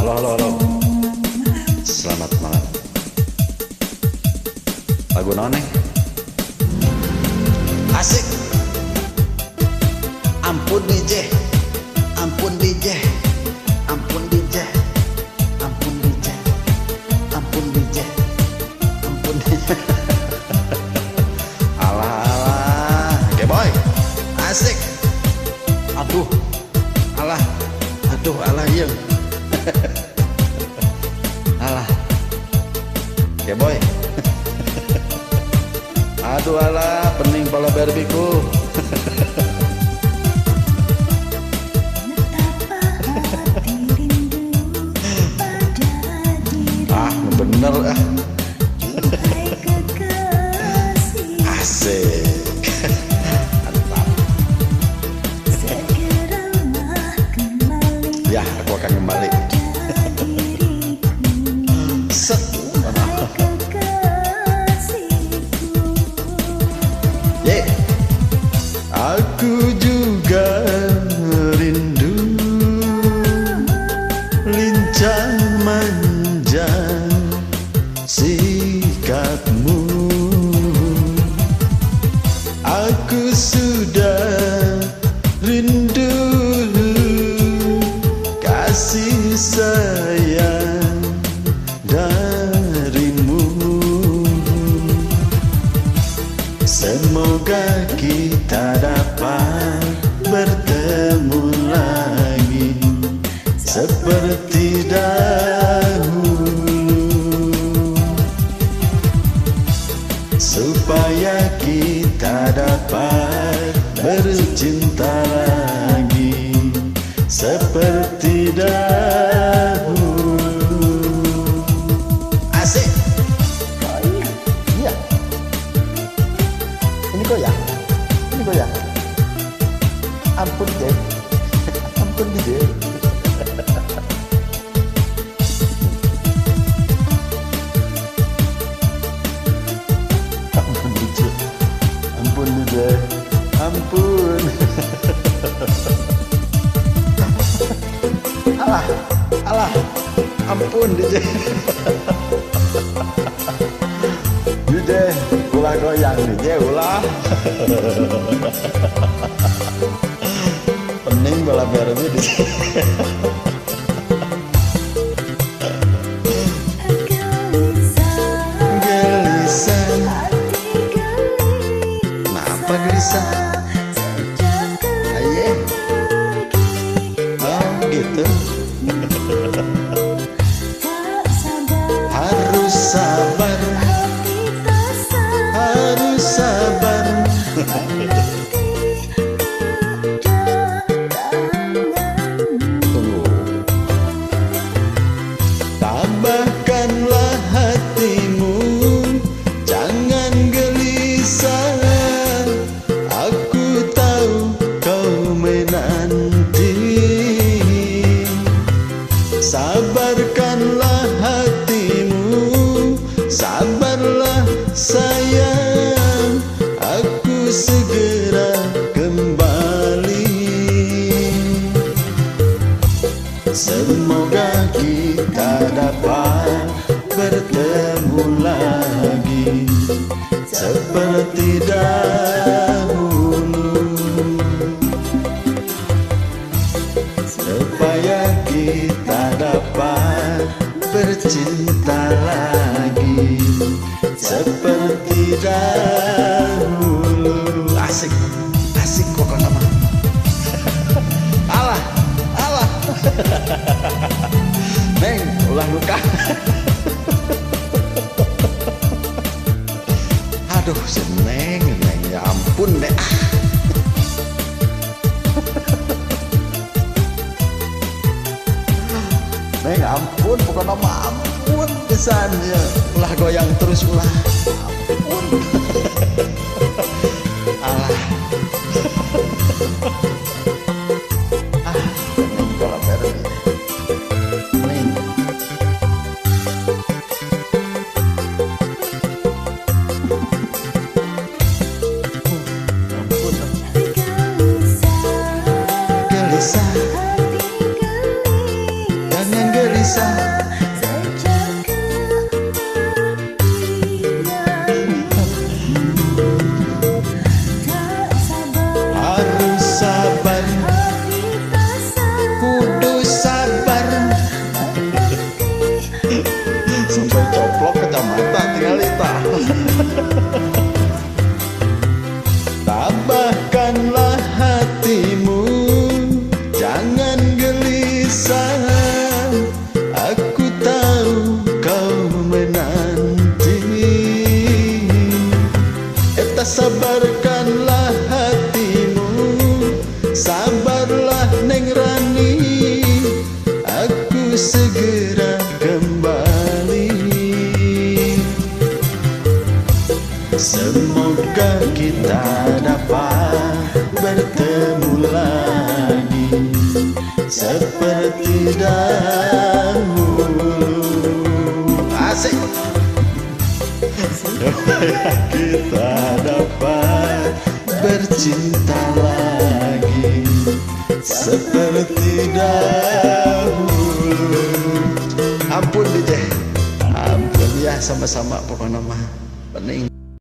Halo, halo, halo. Selamat malam. Lagu naon, Neng? Asik. Ampun DJ. Ampun DJ. Ampun DJ. Ampun DJ. Ampun DJ. Ampun DJ. Alah, alah. Oke, boy. Asik. Aduh. Alah. Aduh, alah iya. Alah. Oke, boy. Aduh, alah, pening pala berbiku. Bener ah. Asik. Mantap. Ya, aku akan kembali. Set. Yeah. Aku juga rindu lincah manja sikapmu. Aku sudah rindu kasih sayang darimu. Semoga kita dapat bertemu lagi seperti dahulu, supaya kita dapat bercinta lagi seperti dahulu. Asik. Iya. Ini goyang. Ini goyang. Ampun deh. Ampun deh. Ampun. Alah, alah, ampun DJ. DJ, ulah goyang DJ, ulah. Pening bola berbi DJ. Kenapa gelisah? Aye. Oh gitu. Harus sabar. Harus sabar. Tunggu. Tabahkanlah hatimu, jangan gelisah. Aku tahu kau menanti. Sabarkanlah hatimu, sabarlah sayang. Aku segera kembali. Semoga kita dapat bertemu lagi seperti dahulu, supaya kita dapat bercinta lagi seperti dahulu. Asik, asik kok nama. Alah, alah. Neng, ulah luka. Aduh, seneng, Neng, ya ampun deh. Neng, ampun, bukan nama ampun kesannya. Ulah goyang terus ulah. Ampun. Alah. Neng bola berbi. Neng. Ampun. Gelisah. Jangan gelisah. gelisah. Harus sabar, kudu sabar. Sampai coplok kacamata tinggal ita. Tabahkanlah hatimu, jangan gelisah. Aku tahu kau menanti. Eta sabarkanlah hatimu, sabarlah Neng Rani. Aku segera kembali. Semoga kita dapat bertemu lagi seperti dahulu. Asik. Supaya kita dapat bercinta lagi seperti dahulu. Ampun DJ, ampun ya, sama-sama pokoknya mah pening.